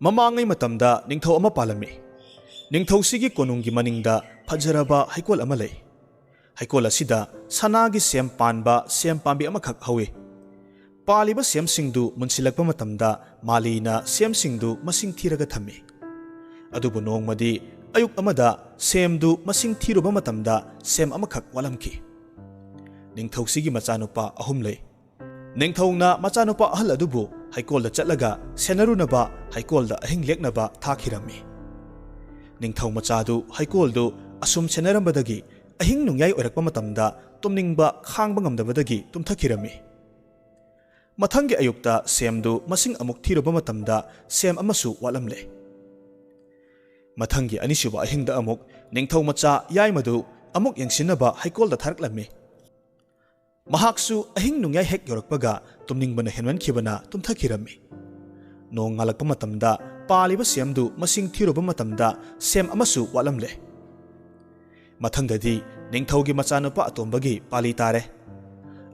ꯃꯃꯥꯡꯉꯩ ꯃꯇꯝꯗ ꯅꯤꯡꯊꯧ ꯑꯃ ꯄꯥꯜꯂꯝꯃꯤ꯫ ꯅꯤꯡꯊꯧꯁꯤꯒꯤ ꯀꯣꯅꯨꯡꯒꯤ ꯃꯅꯤꯡꯗ ꯐꯖꯔꯕ ꯍꯩꯀꯣꯜ ꯑꯃ ꯂꯩ꯫ ꯍꯩꯀꯣꯜ ꯑꯁꯤꯗ ꯁꯅꯥꯒꯤ ꯁꯦꯝ ꯄꯥꯟꯕ ꯁꯦꯝ ꯄꯥꯝꯕꯤ ꯑꯃꯈꯛ ꯍꯧꯏ꯫ ꯄꯥꯜꯂꯤꯕ ꯁꯦꯝꯁꯤꯡꯗꯨ ꯃꯨꯟꯁꯤꯜꯂꯛꯄ ꯃꯇꯝꯗ ꯃꯥꯂꯤꯅ ꯁꯦꯝꯁꯤꯡꯗꯨ ꯃꯁꯤꯡ ꯊꯤꯔꯒ ꯊꯝꯃꯤ꯫ ꯑꯗꯨꯕꯨ ꯅꯣꯡꯃꯗꯤ ꯑꯌꯨꯛ ꯑꯃꯗ ꯁꯦꯝꯗꯨ ꯃꯁꯤꯡ ꯊꯤꯔꯨꯕ ꯃꯇꯝꯗ ꯁꯦꯝ ꯑꯃꯈꯛ ꯋꯥꯠꯂꯝꯈꯤ꯫ ꯅꯤꯡꯊꯧꯁꯤꯒꯤ ꯃꯆꯥꯅꯨꯄꯥ ꯑꯍꯨꯝ ꯂꯩ꯫ ꯅꯤꯡꯊꯧꯅ ꯃꯆꯥꯅꯨꯄꯥ ꯑꯍꯜ ꯑꯗꯨꯕꯨ ꯍꯩꯀꯣꯜꯗ ꯆꯠꯂꯒ ꯁꯦꯟꯅꯔꯨꯅꯕ ꯍꯩꯀꯣꯜꯗ ꯑꯍꯤꯡ ꯂꯦꯛꯅꯕ ꯊꯥꯈꯤꯔꯝꯃꯤ꯫ ꯅꯤꯡꯊꯧ ꯃꯆꯥꯗꯨ ꯍꯩꯀꯣꯜꯗꯨ ꯑꯁꯨꯝ ꯁꯦꯟꯅꯔꯝꯕꯗꯒꯤ ꯑꯍꯤꯡ ꯅꯣꯡꯌꯥꯏ ꯑꯣꯏꯔꯛꯄ ꯃꯇꯝꯗ ꯇꯨꯝꯅꯤꯡꯕ ꯈꯥꯡꯕ ꯉꯝꯗꯕꯗꯒꯤ ꯇꯨꯝꯊꯈꯤꯔꯝꯃꯤ꯫ ꯃꯊꯪꯒꯤ ꯑꯌꯨꯛꯇ ꯁꯦꯝꯗꯨ ꯃꯁꯤꯡ ꯑꯃꯨꯛ ꯊꯤꯔꯨꯕ ꯃꯇꯝꯗ ꯁꯦꯝ ꯑꯃꯁꯨ ꯋꯥꯠꯂꯝꯂꯦ꯫ ꯃꯊꯪꯒꯤ ꯑꯅꯤꯁꯨꯕ ꯑꯍꯤꯡꯗ ꯑꯃꯨꯛ ꯅꯤꯡꯊꯧ ꯃꯆꯥ ꯌꯥꯏꯃꯗꯨ ꯑꯃꯨꯛ ꯌꯦꯡꯁꯤꯟꯅꯕ ꯍꯩꯀꯣꯜꯗ ꯊꯥꯔꯛꯂꯝꯃꯤ꯫ ꯃꯍꯥꯛꯁꯨ ꯑꯍꯤꯡ ꯅꯣꯡꯌꯥꯏ ꯍꯦꯛ ꯌꯧꯔꯛꯄꯒ ꯇꯨꯝꯅꯤꯡꯕꯅ ꯍꯦꯟꯃꯟꯈꯤꯕꯅ ꯇꯨꯝꯊꯈꯤꯔꯝꯃꯤ꯫ ꯅꯣꯡ ꯉꯥꯜꯂꯛꯄ ꯃꯇꯝꯗ ꯄꯥꯜꯂꯤꯕ ꯁꯦꯝꯗꯨ ꯃꯁꯤꯡ ꯊꯤꯔꯨꯕ ꯃꯇꯝꯗ ꯁꯦꯝ ꯑꯃꯁꯨ ꯋꯥꯠꯂꯝꯂꯦ꯫ ꯃꯊꯪꯗꯗꯤ ꯅꯤꯡꯊꯧꯒꯤ ꯃꯆꯥꯅꯨꯄꯥ ꯑꯇꯣꯝꯕꯒꯤ ꯄꯥꯂꯤ ꯇꯥꯔꯦ꯫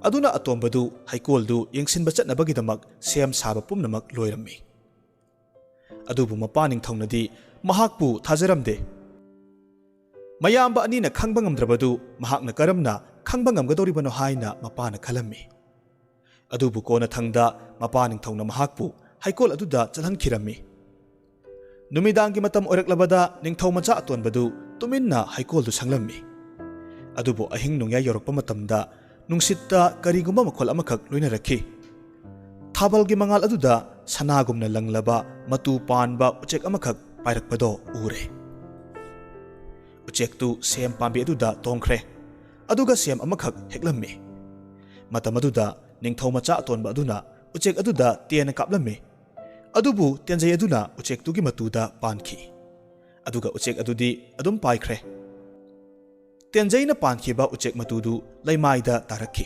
ꯑꯗꯨꯅ ꯑꯇꯣꯝꯕꯗꯨ ꯍꯩꯀꯣꯜꯗꯨ ꯌꯦꯡꯁꯤꯟꯕ ꯆꯠꯅꯕꯒꯤꯗꯃꯛ ꯁꯦꯝ ꯁꯥꯕ ꯄꯨꯝꯅꯃꯛ ꯂꯣꯏꯔꯝꯃꯤ꯫ ꯑꯗꯨꯕꯨ ꯃꯄꯥ ꯅꯤꯡꯊꯧꯅꯗꯤ ꯃꯍꯥꯛꯄꯨ ꯊꯥꯖꯔꯝꯗꯦ꯫ ꯃꯌꯥꯝꯕ ꯑꯅꯤꯅ ꯈꯪꯕ ꯉꯝꯗ꯭ꯔꯕꯗꯨ ꯃꯍꯥꯛꯅ ꯀꯔꯝꯅ ꯈꯪꯕ ꯉꯝꯒꯗꯧꯔꯤꯕꯅꯣ ꯍꯥꯏꯅ ꯃꯄꯥꯅ ꯈꯜꯂꯝꯃꯤ꯫ ꯑꯗꯨꯕꯨ ꯀꯣꯟꯅꯊꯪꯗ ꯃꯄꯥ ꯅꯤꯡꯊꯧꯅ ꯃꯍꯥꯛꯄꯨ ꯍꯩꯀꯣꯜ ꯑꯗꯨꯗ ꯆꯠꯍꯟꯈꯤꯔꯝꯃꯤ꯫ ꯅꯨꯃꯤꯗꯥꯡꯒꯤ ꯃꯇꯝ ꯑꯣꯏꯔꯛꯂꯕꯗ ꯅꯤꯡꯊꯧ ꯃꯆꯥ ꯑꯇꯣꯟꯕꯗꯨ ꯇꯨꯃꯤꯟꯅ ꯍꯩꯀꯣꯜꯗꯨ ꯁꯪꯂꯝꯃꯤ꯫ ꯑꯗꯨꯕꯨ ꯑꯍꯤꯡ ꯅꯣꯡꯌꯥꯏ ꯌꯧꯔꯛꯄ ꯃꯇꯝꯗ ꯅꯨꯡꯁꯤꯠꯇ ꯀꯔꯤꯒꯨꯝꯕ ꯃꯈꯣꯜ ꯑꯃꯈꯛ ꯂꯣꯏꯅꯔꯛꯈꯤ꯫ ꯊꯥꯕꯜꯒꯤ ꯃꯉꯥꯜ ꯑꯗꯨꯗ ꯁꯅꯥꯒꯨꯝꯅ ꯂꯪꯂꯕ ꯃꯇꯨ ꯄꯥꯟꯕ ꯎꯆꯦꯛ ꯑꯃꯈꯛ ꯄꯥꯏꯔꯛꯄꯗꯣ ꯎꯔꯦ꯫ ꯎꯆꯦꯛꯇꯨ ꯁꯦꯝ ꯄꯥꯝꯕꯤ ꯑꯗꯨꯗ ꯇꯣꯡꯈ꯭ꯔꯦ, ꯑꯗꯨꯒ ꯁꯦꯝ ꯑꯃꯈꯛ ꯍꯦꯛꯂꯝꯃꯤ꯫ ꯃꯇꯝ ꯑꯗꯨꯗ ꯅꯤꯡꯊꯧ ꯃꯆꯥ ꯑꯇꯣꯟꯕ ꯑꯗꯨꯅ ꯎꯆꯦꯛ ꯑꯗꯨꯗ ꯇꯦꯟꯅ ꯀꯥꯞꯂꯝꯃꯤ꯫ ꯑꯗꯨꯕꯨ ꯇꯦꯟꯖꯩ ꯑꯗꯨꯅ ꯎꯆꯦꯛꯇꯨꯒꯤ ꯃꯇꯨꯗ ꯄꯥꯟꯈꯤ, ꯑꯗꯨꯒ ꯎꯆꯦꯛ ꯑꯗꯨꯗꯤ ꯑꯗꯨꯝ ꯄꯥꯏꯈ꯭ꯔꯦ꯫ ꯇꯦꯟꯖꯩꯅ ꯄꯥꯟꯈꯤꯕ ꯎꯆꯦꯛ ꯃꯇꯨꯗꯨ ꯂꯩꯃꯥꯏꯗ ꯇꯥꯔꯛꯈꯤ꯫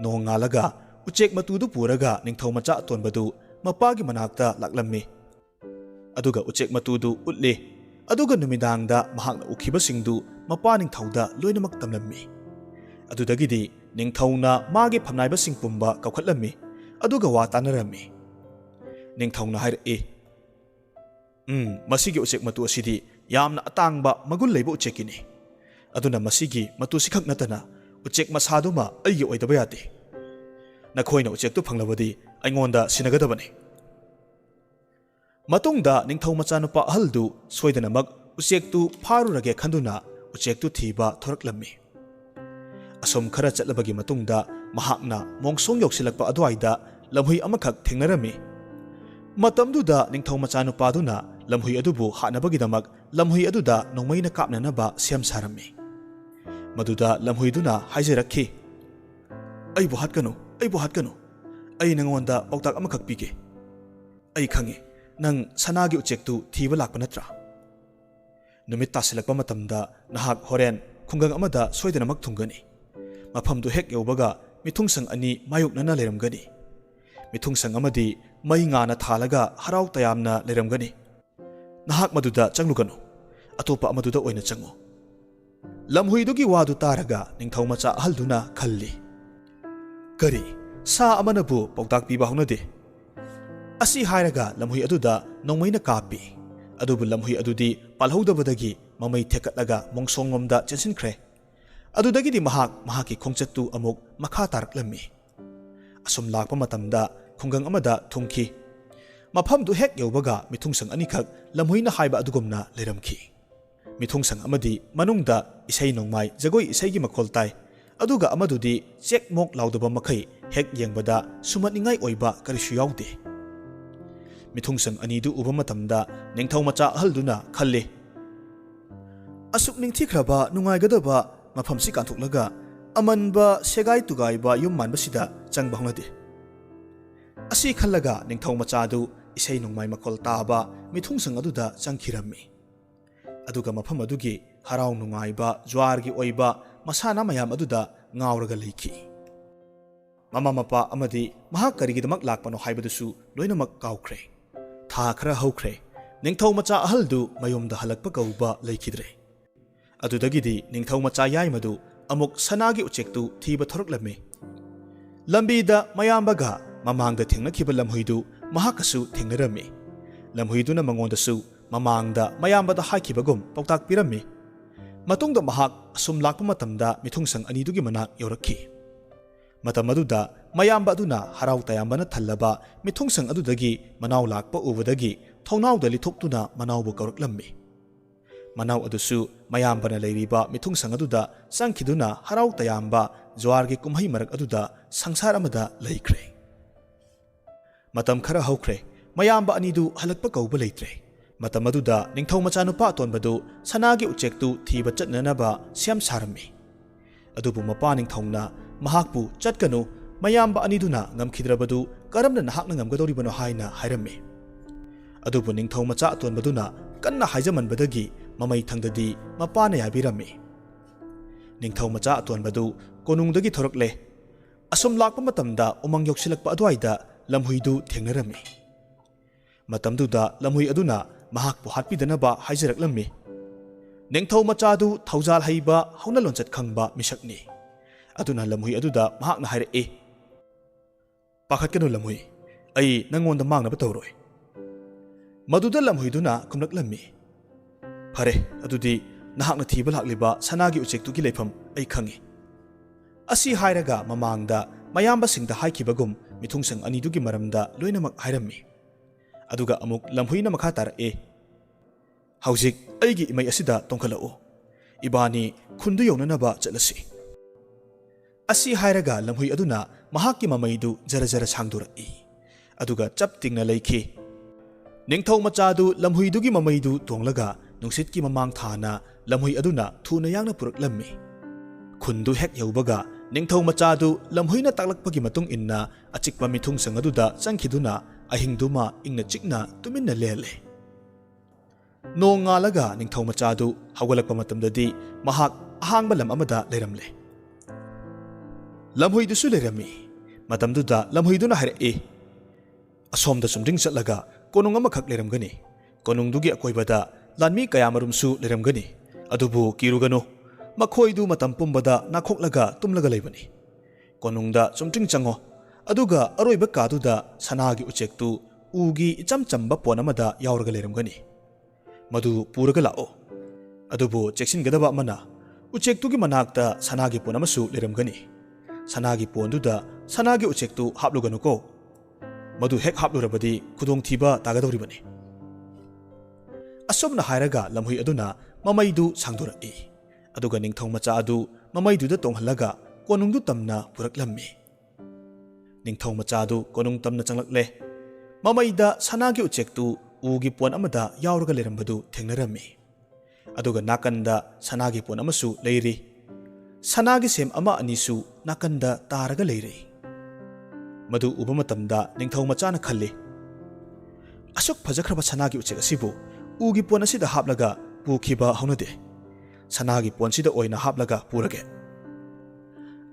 ꯅꯣꯡ ꯉꯥꯜꯂꯒ ꯎꯆꯦꯛ ꯃꯇꯨꯗꯨ ꯄꯨꯔꯒ ꯅꯤꯡꯊꯧ ꯃꯆꯥ ꯑꯇꯣꯟꯕꯗꯨ ꯃꯄꯥꯒꯤ ꯃꯅꯥꯛꯇ ꯂꯥꯛꯂꯝꯃꯤ꯫ ꯑꯗꯨꯒ ꯎꯆꯦꯛ ꯃꯇꯨꯗꯨ ꯎꯠꯂꯤ, ꯑꯗꯨꯒ ꯅꯨꯃꯤꯗꯥꯡꯗ ꯃꯍꯥꯛꯅ ꯎꯈꯤꯕꯁꯤꯡꯗꯨ ꯃꯄꯥ ꯅꯤꯡꯊꯧꯗ ꯂꯣꯏꯅꯃꯛ ꯇꯝꯂꯝꯃꯤ꯫ ꯑꯗꯨꯗꯒꯤꯗꯤ ꯅꯤꯡꯊꯧꯅ ꯃꯥꯒꯤ ꯐꯝꯅꯥꯏꯕꯁꯤꯡ ꯄꯨꯝꯕ ꯀꯧꯈꯠꯂꯝꯃꯤ, ꯑꯗꯨꯒ ꯋꯥ ꯇꯥꯟꯅꯔꯝꯃꯤ꯫ ꯅꯤꯡꯊꯧꯅ ꯍꯥꯏꯔꯛꯏ, ꯃꯁꯤꯒꯤ ꯎꯆꯦꯛ ꯃꯇꯨ ꯑꯁꯤꯗꯤ ꯌꯥꯝꯅ ꯑꯇꯥꯡꯕ ꯃꯒꯨꯟ ꯂꯩꯕ ꯎꯆꯦꯛꯀꯤꯅꯤ꯫ ꯑꯗꯨꯅ ꯃꯁꯤꯒꯤ ꯃꯇꯨꯁꯤꯈꯛ ꯅꯠꯇꯅ ꯎꯆꯦꯛ ꯃꯁꯥꯗꯨꯃ ꯑꯩꯒꯤ ꯑꯣꯏꯗꯕ ꯌꯥꯗꯦ꯫ ꯅꯈꯣꯏꯅ ꯎꯆꯦꯛꯇꯨ ꯐꯪꯂꯕꯗꯤ ꯑꯩꯉꯣꯟꯗ ꯁꯤꯟꯅꯒꯗꯕꯅꯤ꯫ ꯃꯇꯨꯡꯗ ꯅꯤꯡꯊꯧ ꯃꯆꯥꯅꯨꯄꯥ ꯑꯍꯜꯗꯨ ꯁꯣꯏꯗꯅꯃꯛ ꯎꯆꯦꯛꯇꯨ ꯐꯥꯔꯨꯔꯒꯦ ꯈꯟꯗꯨꯅ ꯎꯆꯦꯛꯇꯨ ꯊꯤꯕ ꯊꯣꯔꯛꯂꯝꯃꯤ꯫ ꯑꯁꯨꯝ ꯈꯔ ꯆꯠꯂꯕꯒꯤ ꯃꯇꯨꯡꯗ ꯃꯍꯥꯛꯅ ꯃꯣꯡꯁꯣꯡ ꯌꯧꯁꯤꯜꯂꯛꯄ ꯑꯗꯨꯋꯥꯏꯗ ꯂꯝꯍꯨꯏ ꯑꯃꯈꯛ ꯊꯦꯡꯅꯔꯝꯃꯤ꯫ ꯃꯇꯝꯗꯨꯗ ꯅꯤꯡꯊꯧ ꯃꯆꯥꯅꯨꯄꯥꯗꯨꯅ ꯂꯝꯍꯨꯏ ꯑꯗꯨꯕꯨ ꯍꯥꯠꯅꯕꯒꯤꯗꯃꯛ ꯂꯝꯍꯨꯏ ꯑꯗꯨꯗ ꯅꯣꯡꯃꯩꯅ ꯀꯥꯞꯅꯅꯕ ꯁꯦꯝ ꯁꯥꯔꯝꯃꯤ꯫ ꯃꯗꯨꯗ ꯂꯝꯍꯨꯏꯗꯨꯅ ꯍꯥꯏꯖꯔꯛꯈꯤ, ꯑꯩꯕꯨ ꯍꯥꯠꯀꯅꯨ, ꯑꯩꯕꯨ ꯍꯥꯠꯀꯅꯨ, ꯑꯩ ꯅꯉꯣꯟꯗ ꯄꯥꯎꯇꯥꯛ ꯑꯃꯈꯛ ꯄꯤꯒꯦ꯫ ꯑꯩ ꯈꯪꯉꯤ, ꯅꯪ ꯁꯅꯥꯒꯤ ꯎꯆꯦꯛꯇꯨ ꯊꯤꯕ ꯂꯥꯛꯄ ꯅꯠꯇ꯭ꯔꯥ? ꯅꯨꯃꯤꯠ ꯇꯥꯁꯤꯜꯂꯛꯄ ꯃꯇꯝꯗ ꯅꯍꯥꯛ ꯍꯣꯔꯦꯟ ꯈꯨꯡꯒꯪ ꯑꯃꯗ ꯁꯣꯏꯗꯅꯃꯛ ꯊꯨꯡꯒꯅꯤ꯫ ꯃꯐꯝꯗꯨ ꯍꯦꯛ ꯌꯧꯕꯒ ꯃꯤꯊꯨꯡꯁꯪ ꯑꯅꯤ ꯃꯥꯌꯣꯛꯅꯅ ꯂꯩꯔꯝꯒꯅꯤ꯫ ꯃꯤꯊꯨꯡꯁꯪ ꯑꯃꯗꯤ ꯃꯩ ꯉꯥꯅ ꯊꯥꯜꯂꯒ ꯍꯔꯥꯎ ꯇꯌꯥꯝꯅ ꯂꯩꯔꯝꯒꯅꯤ꯫ ꯅꯍꯥꯛ ꯃꯗꯨꯗ ꯆꯪꯂꯨꯒꯅꯨ, ꯑꯇꯣꯞꯄ ꯑꯃꯗꯨꯗ ꯑꯣꯏꯅ ꯆꯪꯉꯨ꯫ ꯂꯝꯍꯨꯏꯗꯨꯒꯤ ꯋꯥꯗꯨ ꯇꯥꯔꯒ ꯅꯤꯡꯊꯧ ꯃꯆꯥ ꯑꯍꯜꯗꯨꯅ ꯈꯜꯂꯤ, ꯀꯔꯤ, ꯁꯥ ꯑꯃꯅꯕꯨ ꯄꯥꯎꯇꯥꯛ ꯄꯤꯕ ꯍꯧꯅꯗꯦ? ꯑꯁꯤ ꯍꯥꯏꯔꯒ ꯂꯝꯍꯨꯏ ꯑꯗꯨꯗ ꯅꯣꯡꯃꯩꯅ ꯀꯥꯞꯄꯤ꯫ ꯑꯗꯨꯕꯨ ꯂꯝꯍꯨꯏ ꯑꯗꯨꯗꯤ ꯄꯥꯜꯍꯧꯗꯕꯗꯒꯤ ꯃꯃꯩ ꯊꯦꯛꯀꯠꯂꯒ ꯃꯣꯡꯁꯣꯡꯂꯣꯝꯗ ꯆꯦꯟꯁꯤꯟꯈ꯭ꯔꯦ꯫ ꯑꯗꯨꯗꯒꯤꯗꯤ ꯃꯍꯥꯛꯀꯤ ꯈꯣꯡꯆꯠꯇꯨ ꯑꯃꯨꯛ ꯃꯈꯥ ꯇꯥꯔꯛꯂꯝꯃꯤ꯫ ꯑꯁꯨꯝ ꯂꯥꯛꯄ ꯃꯇꯝꯗ ꯈꯨꯡꯒꯪ ꯑꯃꯗ ꯊꯨꯡꯈꯤ꯫ ꯃꯐꯝꯗꯨ ꯍꯦꯛ ꯌꯧꯕꯒ ꯃꯤꯊꯨꯡꯁꯪ ꯑꯅꯤꯈꯛ ꯂꯝꯍꯨꯏꯅ ꯍꯥꯏꯕ ꯑꯗꯨꯒꯨꯝꯅ ꯂꯩꯔꯝꯈꯤ꯫ ꯃꯤꯊꯨꯡꯁꯪ ꯑꯃꯗꯤ ꯃꯅꯨꯡꯗ ꯏꯁꯩ ꯅꯣꯡꯃꯥꯏ ꯖꯒꯣꯏ ꯏꯁꯩꯒꯤ ꯃꯈꯣꯜ ꯇꯥꯏ, ꯑꯗꯨꯒ ꯑꯃꯗꯨꯗꯤ ꯆꯦꯛ ꯃꯣꯛ ꯂꯥꯎꯗꯕ ꯃꯈꯩ ꯍꯦꯛ ꯌꯦꯡꯕꯗ ꯁꯨꯝꯍꯠꯅꯤꯡꯉꯥꯏ ꯑꯣꯏꯕ ꯀꯔꯤꯁꯨ ꯌꯥꯎꯗꯦ꯫ ꯃꯤꯊꯨꯡꯁꯪ ꯑꯅꯤꯗꯨ ꯎꯕ ꯃꯇꯝꯗ ꯅꯤꯡꯊꯧ ꯃꯆꯥ ꯑꯍꯜꯗꯨꯅ ꯈꯜꯂꯤ, ꯑꯁꯨꯛ ꯅꯤꯡꯊꯤꯈ꯭ꯔꯕ ꯅꯨꯡꯉꯥꯏꯒꯗꯕ ꯃꯐꯝꯁꯤ ꯀꯥꯟꯊꯣꯛꯂꯒ ꯑꯃꯟꯕ ꯁꯦꯒꯥꯏ ꯇꯨꯒꯥꯏꯕ ꯌꯨꯝ ꯃꯥꯟꯕꯁꯤꯗ ꯆꯪꯕ ꯍꯧꯅꯗꯦ꯫ ꯑꯁꯤ ꯈꯜꯂꯒ ꯅꯤꯡꯊꯧ ꯃꯆꯥꯗꯨ ꯏꯁꯩ ꯅꯣꯡꯃꯥꯏ ꯃꯈꯣꯜ ꯇꯥꯕ ꯃꯤꯊꯨꯡꯁꯪ ꯑꯗꯨꯗ ꯆꯪꯈꯤꯔꯝꯃꯤ꯫ ꯑꯗꯨꯒ ꯃꯐꯝ ꯑꯗꯨꯒꯤ ꯍꯔꯥꯎ ꯅꯨꯡꯉꯥꯏꯕ ꯖ꯭ꯋꯥꯔꯒꯤ ꯑꯣꯏꯕ ꯃꯁꯥꯟꯅ ꯃꯌꯥꯝ ꯑꯗꯨꯗ ꯉꯥꯎꯔꯒ ꯂꯩꯈꯤ꯫ ꯃꯃꯥ ꯃꯄꯥ ꯑꯃꯗꯤ ꯃꯍꯥꯛ ꯀꯔꯤꯒꯤꯗꯃꯛ ꯂꯥꯛꯄꯅꯣ ꯍꯥꯏꯕꯗꯨꯁꯨ ꯂꯣꯏꯅꯃꯛ ꯀꯥꯎꯈ꯭ꯔꯦ꯫ ꯊꯥ ꯈꯔ ꯍꯧꯈ꯭ꯔꯦ, ꯅꯤꯡꯊꯧ ꯃꯆꯥ ꯑꯍꯜꯗꯨ ꯃꯌꯨꯝꯗ ꯍꯜꯂꯛꯄ ꯀꯧꯕ ꯂꯩꯈꯤꯗ꯭ꯔꯦ꯫ ꯑꯗꯨꯗꯒꯤꯗꯤ ꯅꯤꯡꯊꯧ ꯃꯆꯥ ꯌꯥꯏꯃꯗꯨ ꯑꯃꯨꯛ ꯁꯅꯥꯒꯤ ꯎꯆꯦꯛꯇꯨ ꯊꯤꯕ ꯊꯣꯔꯛꯂꯝꯃꯤ꯫ ꯂꯝꯕꯤꯗ ꯃꯌꯥꯝꯕꯒ ꯃꯃꯥꯡꯗ ꯊꯦꯡꯅꯈꯤꯕ ꯂꯝꯍꯨꯏꯗꯨ ꯃꯍꯥꯛꯀꯁꯨ ꯊꯦꯡꯅꯔꯝꯃꯤ꯫ lamhuiduna mangondasu mamangda mayambada haikibagum pautak pirammi matungda mahak asum lakpa matamda mithungsang anidugi manak yorakhi matam aduda mayamba aduna harau tayambana thallaba mithungsang adudagi manaw lakpa ubadagi thonawda lithoktuna manawbu kauraklammi manaw adusu mayambana leiriba mithungsang aduda sangkhiduna harau tayamba jwargi kumhai marak aduda sangsar amada leikhre matam khara haukhre mayamba anidu halakpa kauba leitre matam aduda ningthau macha nupa atonbadu sanagi uchektu thiba chatnanaba siam sarami adubu mapa ningthauna mahakpu chatkanu mayamba aniduna ngamkhidrabadu karamna nahakna ngamgadoribano haina hairami adubu ningthau macha atonbaduna kanna haijamanbadagi mamai thangdadi mapana yabirami ningthau macha atonbadu konungdagi thorakle asum lakpa matamda umang yoksilakpa adwaida lamhuidu thengnarami matamduda lamhui aduna mahakpu hatpidanaba haijaraklammi ningthau machadu thaujal haiba hauna lonchat khangba misakni aduna lamhui aduda mahakna haire pakhatkanu lamhui ai nangonda mangnaba tawroi maduda lamhuiduna kumlaklammi phare adudi nahakna thiba lakliba sanagi uchektugi leifam ai khangi asi hairaga mamangda mayamba singda haikibagum mithungsang anidugi maramda loinamak hairammi aduga amuk lamhuina makha tara'e haujik aigi imai asida tongkhalau ibani khundu yonanaba chatlasi asi hairaga lamhui aduna mahakki mamaidu jara jara sangdura'i aduga chap tingna leikhi ningthau machadu lamhuidugi mamaidu tonglaga nungsitki mamang thana lamhui aduna thuna yangna puraklammi khundu hek yaubaga ningthau machadu lamhuina taklakpagi matung inna achikpa mithungsang aduda changkhiduna ahingduma ingna chikna tuminna lele nong ngalaga ningthau machadu hawgalakpa matamdadi mahak ahangba lam amada leiramle lamhuidusu leirami matamduda lamhuiduna haire asomda sumding chatlaga konung amakhak leiramgani konungdugi akoibada lanmi kayamarumsu leiramgani adubu kirugano makhoidu matam pumbada nakhoklaga tumlaga leibani konungda sumding chango aduga aroiba kaduda sanagi uchektu ugi icham chamba ponamada yauraga leiramgani madu puraga lao adubu cheksingadaba mana uchektugi manakta sanagi ponamasu leiramgani sanagi ponduda sanagi uchektu hapluganuko madu hek haplurabadi khudong thiba tagadoribani asomna hairaga lamhui aduna mamaidu sangdura'i aduga ningthau macha adu mamaiduda tonghalaga konungdu tamna puraklammi ningthau machadu konung tamna changlakle mamaida sanagi uchektu ugi pon amada yauraga leirambadu thengnarami aduga nakanda sanagi pon amasu leiri sanagi sem ama anisu nakanda taraga leiri madu uba matamda ningthau machana khalli asuk phajakraba sanagi uchek asibu ugi pon asida haplaga pukhiba haunade sanagi pon sida oina haplaga purage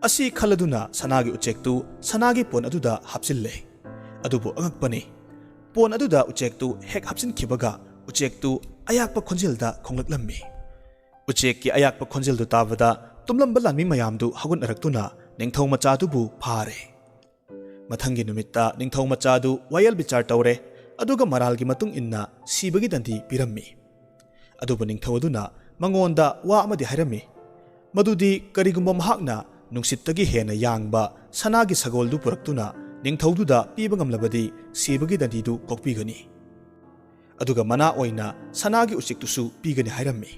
asi khaladuna sanagi uchektu sanagi pon aduda hapsille adubu angakpani pon aduda uchektu hek hapsin khibaga uchektu ayakpa khonjelda khonglaklammi uchekki ayakpa khonjeldu tabada tumlamba lanmi mayamdu hagun araktuna ningthau machadubu phare mathangi numitta ningthau machadu wayal bichar tawre aduga maralgi matung inna sibagi dandi pirammi adubu ningthau aduna mangonda wa amadi hairami madudi karigumba mahakna nungsittagi hena yangba sanagi sagoldu puraktuna ningthaududa piba ngamlabadi sibagi dandidu kokpigani aduga mana oina sanagi uchiktusu pigani hairami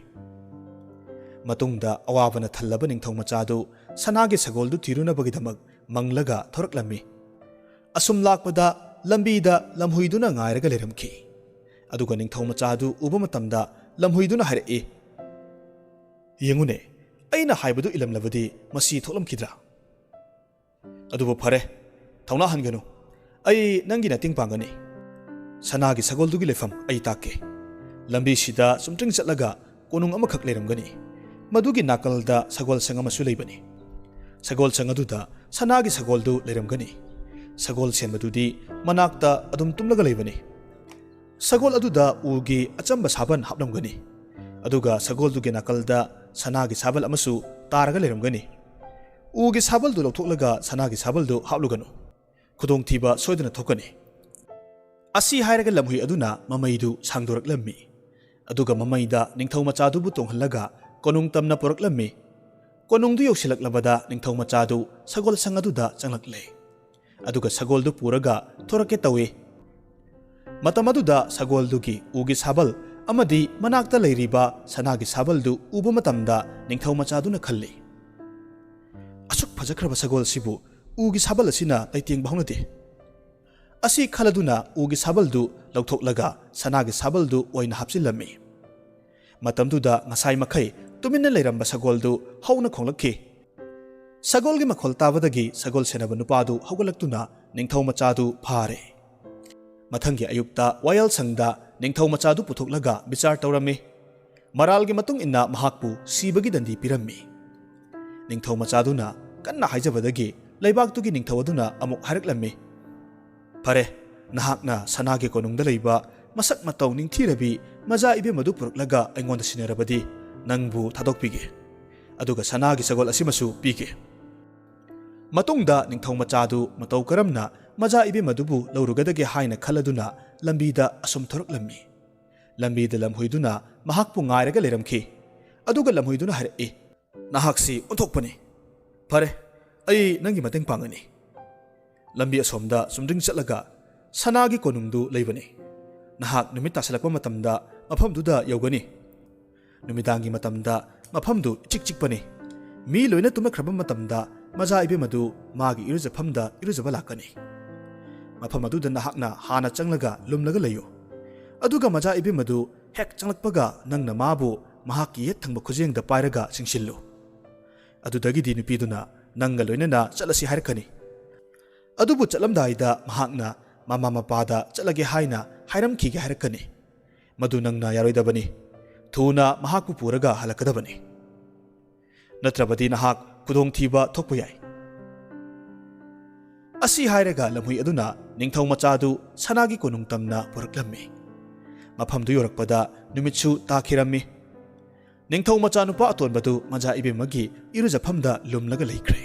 matungda awabana thallaba ningthau machadu sanagi sagoldu tirunabagidamag manglaga thoraklami asum lakpada lambida lamhuiduna ngairaga leiramki aduga ningthau machadu uba matamda lamhuiduna haire yengune aina haibadu ilamlabadi masi tholamkhidra adubu phare thawna hanganu ai nangi na tingpangani sanagi sagoldugi lefam ai takke lambi sida sumtring chatlaga konung amakhak leiramgani madugi nakalda sagol sangama su leibani sagol sangaduda sanagi sagoldu leiramgani sagol senmadudi manakta adum tumlaga leibani sagol aduda ugi achamba saban haplamgani aduga sagoldugi nakalda sanagi sabal amasu taraga leiramgani ugi sabaldu lawthoklaga sanagi sabaldu hapluganu khudong thiba soidana thokani ꯑꯁꯤ ꯍꯥꯏꯔꯒ ꯂꯝꯍꯨꯏ ꯑꯗꯨꯅ ꯃꯃꯩꯗꯨ ꯁꯥꯡꯗꯣꯔꯛꯂꯝꯃꯤ ꯑꯗꯨꯒ ꯃꯃꯩꯗ ꯅꯤꯡꯊꯧ ꯃꯆꯥꯗꯨꯕꯨ ꯇꯣꯡꯍꯜꯂꯒ ꯀꯣꯅꯨꯡ ꯇꯝꯅ ꯄꯨꯔꯛꯂꯝꯃꯤ ꯀꯣꯅꯨꯡꯗꯨ ꯌꯧꯁꯤꯜꯂꯛꯂꯕꯗ ꯅꯤꯡꯊꯧ ꯃꯆꯥꯗꯨ ꯁꯒꯣꯜ ꯁꯪ ꯑꯗꯨꯗ ꯆꯪꯂꯛꯂꯦ ꯑꯗꯨꯒ ꯁꯒꯣꯜꯗꯨ ꯄꯨꯔꯒ ꯊꯣꯔꯛꯀꯦ ꯇꯧꯏ ꯃꯇꯝ ꯑꯗꯨꯗ ꯁꯒꯣꯜꯗꯨꯒꯤ ꯎꯒꯤ ꯁꯥꯕꯜ ꯑꯃꯗꯤ ꯃꯅꯥꯛꯇ ꯂꯩꯔꯤꯕ ꯁꯅꯥꯒꯤ ꯁꯥꯕꯜꯗꯨ ꯎꯕ ꯃꯇꯝꯗ ꯅꯤꯡꯊꯧ ꯃꯆꯥꯗꯨꯅ ꯈꯜꯂꯤ ꯑꯁꯨꯛ ꯐꯖꯈ꯭ꯔꯕ ꯁꯒꯣꯜꯁꯤꯕꯨ ꯎꯒꯤ ꯁꯥꯕꯜ ꯑꯁꯤꯅ ꯂꯩꯇꯦꯡꯕ ꯍꯧꯅꯗꯦ ꯑꯁꯤ ꯈꯜꯂꯗꯨꯅ ꯎꯒꯤ ꯁꯥꯕꯜꯗꯨ ꯂꯧꯊꯣꯛꯂꯒ ꯁꯅꯥꯒꯤ ꯁꯥꯕꯜꯗꯨ ꯑꯣꯏꯅ ꯍꯥꯞꯆꯤꯜꯂꯝꯃꯤ ꯃꯇꯝꯗꯨꯗ ꯉꯁꯥꯏ ꯃꯈꯩ ꯇꯨꯃꯤꯟꯅ ꯂꯩꯔꯝꯕ ꯁꯒꯣꯜꯗꯨ ꯍꯧꯅ ꯈꯣꯡꯂꯛꯈꯤ ꯁꯒꯣꯜꯒꯤ ꯃꯈꯣꯜ ꯇꯥꯕꯗꯒꯤ ꯁꯒꯣꯜ ꯁꯦꯟꯅꯕ ꯅꯨꯄꯥꯗꯨ ꯍꯧꯒꯠꯂꯛꯇꯨꯅ ꯅꯤꯡꯊꯧ ꯃꯆꯥꯗꯨ ꯐꯥꯔꯦ ꯃꯊꯪꯒꯤ ꯑꯌꯨꯛꯇ ꯋꯥꯌꯦꯜ ꯁꯪꯗ ꯅꯤꯡꯊꯧ ꯃꯆꯥꯗꯨ ꯄꯨꯊꯣꯛꯂꯒ ꯕꯤꯆꯥꯔ ꯇꯧꯔꯝꯃꯤ ꯃꯔꯥꯜꯒꯤ ꯃꯇꯨꯡ ꯏꯟꯅ ꯃꯍꯥꯛꯄꯨ ꯁꯤꯕꯒꯤ ꯗꯟꯗꯤ ꯄꯤꯔꯝꯃꯤ ꯅꯤꯡꯊꯧ ꯃꯆꯥꯗꯨꯅ ꯀꯟꯅ ꯍꯥꯏꯖꯕꯗꯒꯤ ꯂꯩꯕꯥꯛꯇꯨꯒꯤ ꯅꯤꯡꯊꯧ ꯑꯗꯨꯅ ꯑꯃꯨꯛ ꯍꯥꯏꯔꯛꯂꯝꯃꯤ ꯐꯔꯦ ꯅꯍꯥꯛꯅ ꯁꯅꯥꯒꯤ ꯀꯣꯅꯨꯡꯗ ꯂꯩꯕ ꯃꯁꯛ ꯃꯇꯧ ꯅꯤꯡꯊꯤꯔꯕꯤ ꯃꯆꯥ ꯏꯕꯦꯝ ꯑꯗꯨ ꯄꯨꯔꯛꯂꯒ ꯑꯩꯉꯣꯟꯗ ꯁꯤꯟꯅꯔꯕꯗꯤ ꯅꯪꯕꯨ ꯊꯥꯗꯣꯛꯄꯤꯒꯦ ꯑꯗꯨꯒ ꯁꯅꯥꯒꯤ ꯁꯒꯣꯜ ꯑꯁꯤꯃꯁꯨ ꯄꯤꯒꯦ ꯃꯇꯨꯡꯗ ꯅꯤꯡꯊꯧ ꯃꯆꯥꯗꯨ ꯃꯇꯧ ꯀꯔꯝꯅ ꯃꯆꯥ ꯏꯕꯦꯝ ꯑꯗꯨꯕꯨ ꯂꯧꯔꯨꯒꯗꯒꯦ ꯍꯥꯏꯅ ꯈꯜꯂꯗꯨꯅ ꯂꯝꯕꯤꯗ ꯑꯁꯨꯝ ꯊꯣꯔꯛꯂꯝꯃꯤ ꯂꯝꯕꯤꯗ ꯂꯝꯍꯨꯏꯗꯨꯅ ꯃꯍꯥꯛꯄꯨ ꯉꯥꯏꯔꯒ ꯂꯩꯔꯝꯈꯤ ꯑꯗꯨꯒ ꯂꯝꯍꯨꯏꯗꯨꯅ ꯍꯥꯏꯔꯛꯏ ꯅꯍꯥꯛꯁꯤ ꯑꯣꯟꯊꯣꯛꯄꯅꯤ ꯐꯔꯦ ꯑꯩ ꯅꯪꯒꯤ ꯃꯇꯦꯡ ꯄꯥꯡꯒꯅꯤ ꯂꯝꯕꯤ ꯑꯁꯣꯝꯗ ꯆꯨꯝꯗ꯭ꯔꯤꯡ ꯆꯠꯂꯒ ꯁꯅꯥꯒꯤ ꯀꯣꯅꯨꯡꯗꯨ ꯂꯩꯕꯅꯤ ꯅꯍꯥꯛ ꯅꯨꯃꯤꯠ ꯇꯥꯁꯜꯂꯛꯄ ꯃꯇꯝꯗ ꯃꯐꯝꯗꯨꯗ ꯌꯧꯒꯅꯤ ꯅꯨꯃꯤꯗꯥꯡꯒꯤ ꯃꯇꯝꯗ ꯃꯐꯝꯗꯨ ꯏꯆꯤꯛ ꯆꯤꯛꯄꯅꯤ ꯃꯤ ꯂꯣꯏꯅ ꯇꯨꯝꯅꯈ꯭ꯔꯕ ꯃꯇꯝꯗ ꯃꯆꯥ ꯏꯕꯦꯝ ꯑꯗꯨ ꯃꯥꯒꯤ ꯏꯔꯨꯖꯐꯝꯗ ꯏꯔꯨꯖꯕ ꯂꯥꯛꯀꯅꯤ ꯃꯐꯝ ꯑꯗꯨꯗ ꯅꯍꯥꯛꯅ ꯍꯥꯟꯅ ꯆꯪꯂꯒ ꯂꯨꯝꯂꯒ ꯂꯩꯌꯨ ꯑꯗꯨꯒ ꯃꯆꯥ ꯏꯕꯦꯝ ꯑꯗꯨ ꯍꯦꯛ ꯆꯪꯂꯛꯄꯒ ꯅꯪꯅ ꯃꯥꯕꯨ ꯃꯍꯥꯛꯀꯤ ꯌꯦꯠ ꯊꯪꯕ ꯈꯨꯖꯦꯡꯗ ꯄꯥꯏꯔꯒ ꯆꯤꯡꯁꯤꯜꯂꯨ ꯑꯗꯨꯗꯒꯤꯗꯤ ꯅꯨꯄꯤꯗꯨꯅ ꯅꯪꯒ ꯂꯣꯏꯅꯅ ꯆꯠꯂꯁꯤ ꯍꯥꯏꯔꯛꯀꯅꯤ ꯑꯗꯨꯕꯨ ꯆꯠꯂꯝꯗꯥꯏꯗ ꯃꯍꯥꯛꯅ ꯃꯃꯥ ꯃꯄꯥꯗ ꯆꯠꯂꯒꯦ ꯍꯥꯏꯅ ꯍꯥꯏꯔꯝꯈꯤꯒꯦ ꯍꯥꯏꯔꯛꯀꯅꯤ ꯃꯗꯨ ꯅꯪꯅ ꯌꯥꯔꯣꯏꯗꯕꯅꯤ ꯊꯨꯅ ꯃꯍꯥꯛꯄꯨ ꯄꯨꯔꯒ ꯍꯜꯂꯛꯀꯗꯕꯅꯤ ꯅꯠꯇ꯭ꯔꯕꯗꯤ ꯅꯍꯥꯛ ꯈꯨꯗꯣꯡꯊꯤꯕ ꯊꯣꯛꯄ ꯌꯥꯏ ꯑꯁꯤ ꯍꯥꯏꯔꯒ ꯂꯝꯍꯨꯏ ꯑꯗꯨꯅ ꯅꯤꯡꯊꯧ ꯃꯆꯥꯗꯨ ꯁꯅꯥꯒꯤ ꯀꯣꯅꯨꯡ ꯇꯝꯅ ꯄꯨꯔꯛꯂꯝꯃꯤ ꯃꯐꯝꯗꯨ ꯌꯧꯔꯛꯄꯗ ꯅꯨꯃꯤꯠꯁꯨ ꯇꯥꯈꯤꯔꯝꯃꯤ ꯅꯤꯡꯊꯧ ꯃꯆꯥꯅꯨꯄꯥ ꯑꯇꯣꯟꯕꯗꯨ ꯃꯆꯥ ꯏꯕꯦꯝꯃꯒꯤ ꯏꯔꯨꯖꯐꯝꯗ ꯂꯨꯝꯂꯒ ꯂꯩꯈ꯭ꯔꯦ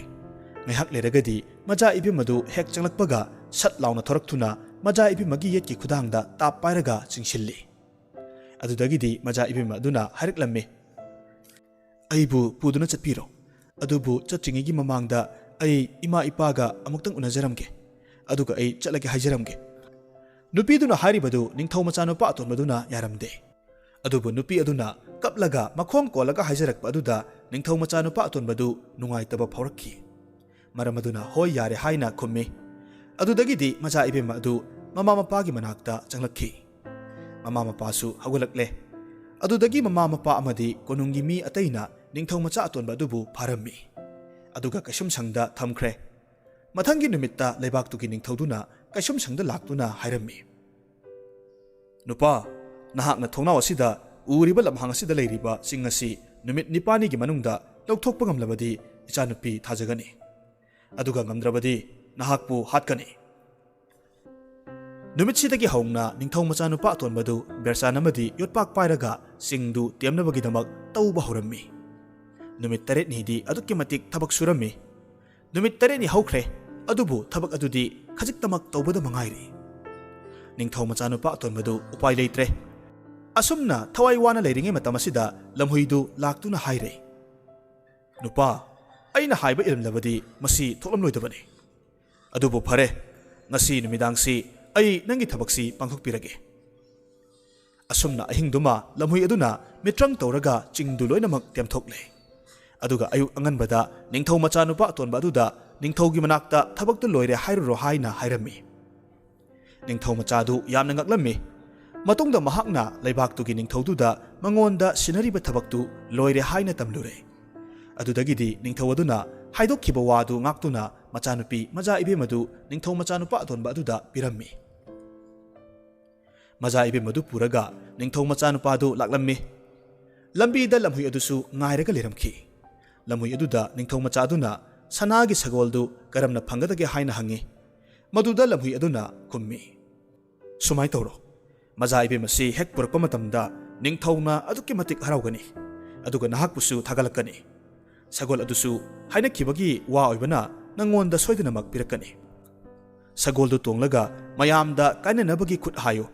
ꯉꯥꯏꯍꯥꯛ ꯂꯩꯔꯒꯗꯤ ꯃꯆꯥ ꯏꯕꯦꯝ ꯑꯗꯨ ꯍꯦꯛ ꯆꯪꯂꯛꯄꯒ ꯁꯠ ꯂꯥꯎꯅ ꯊꯣꯔꯛꯇꯨꯅ ꯃꯆꯥ ꯏꯕꯦꯝꯃꯒꯤ ꯌꯦꯠꯀꯤ ꯈꯨꯗꯥꯡꯗ ꯇꯥꯞ ꯄꯥꯏꯔꯒ ꯆꯤꯡꯁꯤꯜꯂꯤ ꯑꯗꯨꯗꯒꯤꯗꯤ ꯃꯆꯥ ꯏꯕꯦꯝ ꯑꯗꯨꯅ ꯍꯥꯏꯔꯛꯂꯝꯃꯤ ꯑꯩꯕꯨ ꯄꯨꯗꯨꯅ ꯆꯠꯄꯤꯔꯣ ꯑꯗꯨꯕꯨ ꯆꯠꯇ꯭ꯔꯤꯉꯩꯒꯤ ꯃꯃꯥꯡꯗ ꯑꯩ ꯏꯃꯥ ꯏꯄꯥꯒ ꯑꯃꯨꯛꯇꯪ ꯎꯅꯖꯔꯝꯒꯦ ꯑꯗꯨꯒ ꯑꯩ ꯆꯠꯂꯒꯦ ꯍꯥꯏꯖꯔꯝꯒꯦ ꯅꯨꯄꯤꯗꯨꯅ ꯍꯥꯏꯔꯤꯕꯗꯨ ꯅꯤꯡꯊꯧ ꯃꯆꯥꯅꯨꯄꯥ ꯑꯇꯣꯟꯕꯗꯨꯅ ꯌꯥꯔꯝꯗꯦ ꯑꯗꯨꯕꯨ ꯅꯨꯄꯤ ꯑꯗꯨꯅ ꯀꯞꯂꯒ ꯃꯈꯣꯡ ꯀꯣꯜꯂꯒ ꯍꯥꯏꯖꯔꯛꯄ ꯑꯗꯨꯗ ꯅꯤꯡꯊꯧ ꯃꯆꯥꯅꯨꯄꯥ ꯑꯇꯣꯟꯕꯗꯨ ꯅꯨꯡꯉꯥꯏꯇꯕ ꯐꯥꯎꯔꯛꯈꯤ ꯃꯔꯝ ꯑꯗꯨꯅ ꯍꯣꯏ ꯌꯥꯔꯦ ꯍꯥꯏꯅ ꯈꯨꯝꯃꯤ ꯑꯗꯨꯗꯒꯤꯗꯤ ꯃꯆꯥ ꯏꯕꯦꯝ ꯑꯗꯨ ꯃꯃꯥ ꯃꯄꯥꯒꯤ ꯃꯅꯥꯛꯇ ꯆꯪꯂꯛꯈꯤ ꯃꯃꯥ ꯃꯄꯥꯁꯨ ꯍꯧꯒꯠꯂꯛꯂꯦ ꯑꯗꯨꯗꯒꯤ ꯃꯃꯥ ꯃꯄꯥ ꯑꯃꯗꯤ ꯀꯣꯅꯨꯡꯒꯤ ꯃꯤ ꯑꯇꯩꯅ ꯅꯤꯡꯊꯧ ꯃꯆꯥ ꯑꯇꯣꯟꯕ ꯑꯗꯨꯕꯨ ꯐꯥꯔꯝꯃꯤ ꯑꯗꯨꯒ ꯀꯩꯁꯨꯝꯁꯪꯗ ꯊꯝꯈ꯭ꯔꯦ ꯃꯊꯪꯒꯤ ꯅꯨꯃꯤꯠꯇ ꯂꯩꯕꯥꯛꯇꯨꯒꯤ ꯅꯤꯡꯊꯧꯗꯨꯅ ꯀꯩꯁꯨꯝꯁꯪꯗ ꯂꯥꯛꯇꯨꯅ ꯍꯥꯏꯔꯝꯃꯤ ꯅꯨꯄꯥ ꯅꯍꯥꯛꯅ ꯊꯣꯡꯅꯥꯎ ꯑꯁꯤꯗ ꯎꯔꯤꯕ ꯂꯝꯍꯥꯡ ꯑꯁꯤꯗ ꯂꯩꯔꯤꯕ ꯆꯤꯡ ꯑꯁꯤ ꯅꯨꯃꯤꯠ 9ꯅꯤꯒꯤ ꯃꯅꯨꯡꯗ ꯂꯧꯊꯣꯛꯄ ꯉꯝꯂꯕꯗꯤ ꯏꯆꯥꯅꯨꯄꯤ ꯊꯥꯖꯒꯅꯤ ꯑꯗꯨꯒ ꯉꯝꯗ꯭ꯔꯕꯗꯤ ꯅꯍꯥꯛꯄꯨ ꯍꯥꯠꯀꯅꯤ ꯅꯨꯃꯤꯠꯁꯤꯗꯒꯤ ꯍꯧꯅ ꯅꯤꯡꯊꯧ ꯃꯆꯥꯅꯨꯄꯥ ꯑꯇꯣꯟꯕꯗꯨ ꯕꯦꯔꯆꯥꯟ ꯑꯃꯗꯤ ꯌꯣꯠꯄꯥꯛ ꯄꯥꯏꯔꯒ ꯆꯤꯡꯗꯨ ꯇꯦꯝꯅꯕꯒꯤꯗꯃꯛ ꯇꯧꯕ ꯍꯧꯔꯝꯃꯤ ꯅꯨꯃꯤꯠ 8ꯅꯤꯗꯤ ꯑꯗꯨꯛꯀꯤ ꯃꯇꯤꯛ ꯊꯕꯛ ꯁꯨꯔꯝꯃꯤ ꯅꯨꯃꯤꯠ 8ꯅꯤ ꯍꯧꯈ꯭ꯔꯦ ꯑꯗꯨꯕꯨ ꯊꯕꯛ ꯑꯗꯨꯗꯤ ꯈꯖꯤꯛꯇꯃꯛ ꯇꯧꯕꯗ ꯃꯉꯥꯏꯔꯤ ꯅꯤꯡꯊꯧ ꯃꯆꯥꯅꯨꯄꯥ ꯑꯇꯣꯟꯕꯗꯨ ꯎꯄꯥꯏ ꯂꯩꯇ꯭ꯔꯦ ꯑꯁꯨꯝꯅ ꯊꯋꯥꯏ ꯋꯥꯅ ꯂꯩꯔꯤꯉꯩ ꯃꯇꯝ ꯑꯁꯤꯗ ꯂꯝꯍꯨꯏꯗꯨ ꯂꯥꯛꯇꯨꯅ ꯍꯥꯏꯔꯦ ꯅꯨꯄꯥ ꯑꯩꯅ ꯍꯥꯏꯕ ꯏꯜꯂꯝꯂꯕꯗꯤ ꯃꯁꯤ ꯊꯣꯛꯂꯝꯂꯣꯏꯗꯕꯅꯤ ꯑꯗꯨꯕꯨ ꯐꯔꯦ ꯉꯁꯤ ꯅꯨꯃꯤꯗꯥꯡꯁꯤ ꯑꯩ ꯅꯪꯒꯤ ꯊꯕꯛꯁꯤ ꯄꯥꯡꯊꯣꯛꯄꯤꯔꯒꯦ ꯑꯁꯨꯝꯅ ꯑꯍꯤꯡꯗꯨꯃ ꯂꯝꯍꯨꯏ ꯑꯗꯨꯅ ꯃꯤꯇ꯭ꯔꯪ ꯇꯧꯔꯒ ꯆꯤꯡꯗꯨ ꯂꯣꯏꯅꯃꯛ ꯇꯦꯝꯊꯣꯛꯂꯦ ꯑꯗꯨꯒ ꯑꯌꯨꯛ ꯑꯉꯟꯕꯗ ꯅꯤꯡꯊꯧ ꯃꯆꯥꯅꯨꯄꯥ ꯑꯇꯣꯟꯕ ꯑꯗꯨꯗ ꯅꯤꯡꯊꯧꯒꯤ ꯃꯅꯥꯛꯇ ꯊꯕꯛꯇꯨ ꯂꯣꯏꯔꯦ ꯍꯥꯏꯔꯨꯔꯣ ꯍꯥꯏꯅ ꯍꯥꯏꯔꯝꯃꯤ ꯅꯤꯡꯊꯧ ꯃꯆꯥꯗꯨ ꯌꯥꯝꯅ ꯉꯛꯂꯝꯃꯤ ꯃꯇꯨꯡꯗ ꯃꯍꯥꯛꯅ ꯂꯩꯕꯥꯛꯇꯨꯒꯤ ꯅꯤꯡꯊꯧꯗꯨꯗ ꯃꯉꯣꯟꯗ ꯁꯤꯟꯅꯔꯤꯕ ꯊꯕꯛꯇꯨ ꯂꯣꯏꯔꯦ ꯍꯥꯏꯅ ꯇꯝꯂꯨꯔꯦ ꯑꯗꯨꯗꯒꯤꯗꯤ ꯅꯤꯡꯊꯧ ꯑꯗꯨꯅ ꯍꯥꯏꯗꯣꯛꯈꯤꯕ ꯋꯥꯗꯨ ꯉꯥꯛꯇꯨꯅ ꯃꯆꯥꯅꯨꯄꯤ ꯃꯆꯥ ꯏꯕꯦꯝ ꯑꯗꯨ ꯅꯤꯡꯊꯧ ꯃꯆꯥꯅꯨꯄꯥ ꯑꯇꯣꯟꯕ ꯑꯗꯨꯗ ꯄꯤꯔꯝꯃꯤ ꯃꯆꯥ ꯏꯕꯦꯝ ꯑꯗꯨ ꯄꯨꯔꯒ ꯅꯤꯡꯊꯧ ꯃꯆꯥꯅꯨꯄꯥꯗꯨ ꯂꯥꯛꯂꯝꯃꯤ ꯂꯝꯕꯤꯗ ꯂꯝꯍꯨꯏ ꯑꯗꯨꯁꯨ ꯉꯥꯏꯔꯒ ꯂꯩꯔꯝꯈꯤ ꯂꯝꯍꯨꯏ ꯑꯗꯨꯗ ꯅꯤꯡꯊꯧ ꯃꯆꯥ ꯑꯗꯨꯅ ꯁꯅꯥꯒꯤ ꯁꯒꯣꯜꯗꯨ ꯀꯔꯝꯅ ꯐꯪꯒꯗꯒꯦ ꯍꯥꯏꯅ ꯍꯪꯉꯤ ꯃꯗꯨꯗ ꯂꯝꯍꯨꯏ ꯑꯗꯨꯅ ꯈꯨꯝꯃꯤ ꯁꯨꯃꯥꯏꯅ ꯇꯧꯔꯣ ꯃꯆꯥ ꯏꯕꯦꯝ ꯑꯁꯤ ꯍꯦꯛ ꯄꯨꯔꯛꯄ ꯃꯇꯝꯗ ꯅꯤꯡꯊꯧꯅ ꯑꯗꯨꯛꯀꯤ ꯃꯇꯤꯛ ꯍꯔꯥꯎꯒꯅꯤ ꯑꯗꯨꯒ ꯅꯍꯥꯛꯄꯨꯁꯨ ꯊꯥꯒꯠꯂꯛꯀꯅꯤ ꯁꯒꯣꯜ ꯑꯗꯨꯁꯨ ꯍꯥꯏꯅꯈꯤꯕꯒꯤ ꯋꯥ ꯑꯣꯏꯕꯅ ꯅꯪꯉꯣꯟꯗ ꯁꯣꯏꯗꯅꯃꯛ ꯄꯤꯔꯛꯀꯅꯤ ꯁꯒꯣꯜꯗꯨ ꯇꯣꯡꯂꯒ ꯃꯌꯥꯝꯗ ꯀꯥꯏꯅꯅꯕꯒꯤ ꯈꯨꯠ ꯍꯥꯏꯌꯨ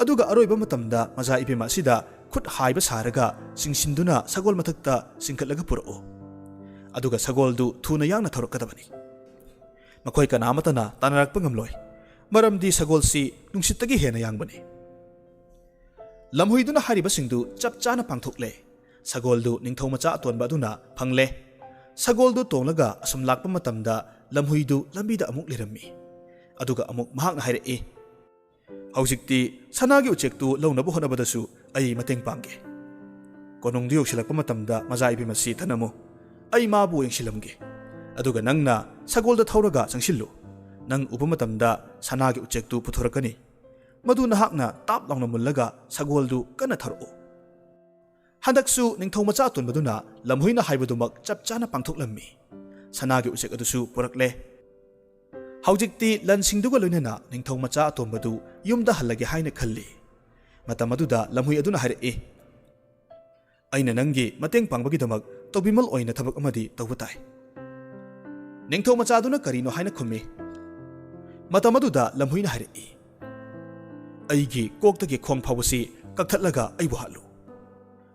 ꯑꯗꯨꯒ ꯑꯔꯣꯏꯕ ꯃꯇꯝꯗ ꯃꯆꯥ ꯏꯕꯦꯝ ꯑꯁꯤꯗ ꯈꯨꯠ ꯍꯥꯏꯕ ꯁꯥꯔꯒ ꯆꯤꯡꯁꯤꯟꯗꯨꯅ ꯁꯒꯣꯜ ꯃꯊꯛꯇ ꯆꯤꯡꯈꯠꯂꯒ ꯄꯨꯔꯛꯎ ꯑꯗꯨꯒ ꯁꯒꯣꯜꯗꯨ ꯊꯨꯅ ꯌꯥꯡꯅ ꯊꯧꯔꯛꯀꯗꯕꯅꯤ ꯃꯈꯣꯏ ꯀꯅꯥꯃꯠꯇꯅ ꯇꯥꯟꯅꯔꯛꯄ ꯉꯝꯂꯣꯏ ꯃꯔꯝꯗꯤ ꯁꯒꯣꯜꯁꯤ ꯅꯨꯡꯁꯤꯠꯇꯒꯤ ꯍꯦꯟꯅ ꯌꯥꯡꯕꯅꯤ ꯂꯝꯍꯨꯏꯗꯨꯅ ꯍꯥꯏꯔꯤꯕꯁꯤꯡꯗꯨ ꯆꯞ ꯆꯥꯅ ꯄꯥꯡꯊꯣꯛꯂꯦ ꯁꯒꯣꯜꯗꯨ ꯅꯤꯡꯊꯧ ꯃꯆꯥ ꯑꯇꯣꯟꯕ ꯑꯗꯨꯅ ꯐꯪꯂꯦ ꯁꯒꯣꯜꯗꯨ ꯇꯣꯡꯂꯒ ꯑꯁꯨꯝ ꯂꯥꯛꯄ ꯃꯇꯝꯗ ꯂꯝꯍꯨꯏꯗꯨ ꯂꯝꯕꯤꯗ ꯑꯃꯨꯛ ꯂꯩꯔꯝꯃꯤ ꯑꯗꯨꯒ ꯑꯃꯨꯛ ꯃꯍꯥꯛꯅ ꯍꯥꯏꯔꯛꯏ ꯍꯧꯖꯤꯛꯇꯤ ꯁꯅꯥꯒꯤ ꯎꯆꯦꯛꯇꯨ ꯂꯧꯅꯕ ꯍꯣꯠꯅꯕꯗꯁꯨ ꯑꯩ ꯃꯇꯦꯡ ꯄꯥꯡꯒꯦ ꯀꯣꯅꯨꯡꯗꯨ ꯌꯧꯁꯤꯜꯂꯛꯄ ꯃꯇꯝꯗ ꯃꯆꯥ ꯏꯕꯦꯝ ꯑꯁꯤ ꯊꯅꯝꯃꯨ ꯑꯩ ꯃꯥꯕꯨ ꯌꯦꯡꯁꯤꯜꯂꯝꯒꯦ ꯑꯗꯨꯒ ꯅꯪꯅ ꯁꯒꯣꯜꯗ ꯊꯧꯔꯒ ꯆꯪꯁꯤꯜꯂꯨ ꯅꯪ ꯎꯕ ꯃꯇꯝꯗ ꯁꯅꯥꯒꯤ ꯎꯆꯦꯛꯇꯨ ꯄꯨꯊꯣꯔꯛꯀꯅꯤ ꯃꯗꯨ ꯅꯍꯥꯛꯅ ꯇꯥꯞ ꯂꯥꯎꯅ ꯃꯨꯜꯂꯒ ꯁꯒꯣꯜꯗꯨ ꯀꯟꯅ ꯊꯧꯔꯛꯎ ꯍꯟꯗꯛꯁꯨ ꯅꯤꯡꯊꯧ ꯃꯆꯥ ꯑꯇꯣꯟꯕꯗꯨꯅ ꯂꯝꯍꯨꯏꯅ ꯍꯥꯏꯕꯗꯨꯃꯛ ꯆꯞ ꯆꯥꯅ ꯄꯥꯡꯊꯣꯛꯂꯝꯃꯤ ꯁꯅꯥꯒꯤ ꯎꯆꯦꯛ ꯑꯗꯨꯁꯨ ꯄꯨꯔꯛꯂꯦ ꯍꯧꯖꯤꯛꯇꯤ ꯂꯟꯁꯤꯡꯗꯨꯒ ꯂꯣꯏꯅꯅ ꯅꯤꯡꯊꯧ ꯃꯆꯥ ꯑꯇꯣꯟꯕꯗꯨ ꯌꯨꯝꯗ ꯍꯜꯂꯒꯦ ꯍꯥꯏꯅ ꯈꯜꯂꯤ ꯃꯇꯝ ꯑꯗꯨꯗ ꯂꯝꯍꯨꯏ ꯑꯗꯨꯅ ꯍꯥꯏꯔꯛꯏ ꯑꯩꯅ ꯅꯪꯒꯤ ꯃꯇꯦꯡ ꯄꯥꯡꯕꯒꯤꯗꯃꯛ ꯇꯧꯕꯤꯃꯜ ꯑꯣꯏꯅ ꯊꯕꯛ ꯑꯃꯗꯤ ꯇꯧꯕ ꯇꯥꯏ ꯅꯤꯡꯊꯧ ꯃꯆꯥꯗꯨꯅ ꯀꯔꯤꯅꯣ ꯍꯥꯏꯅ ꯈꯨꯝꯃꯤ ꯃꯇꯝ ꯑꯗꯨꯗ ꯂꯝꯍꯨꯏꯅ ꯍꯥꯏꯔꯛꯏ ꯑꯩꯒꯤ ꯀꯣꯛꯇꯒꯤ ꯈꯣꯡ ꯐꯥꯎꯕꯁꯤ ꯀꯛꯊꯠꯂꯒ ꯑꯩꯕꯨ ꯍꯥꯠꯂꯨ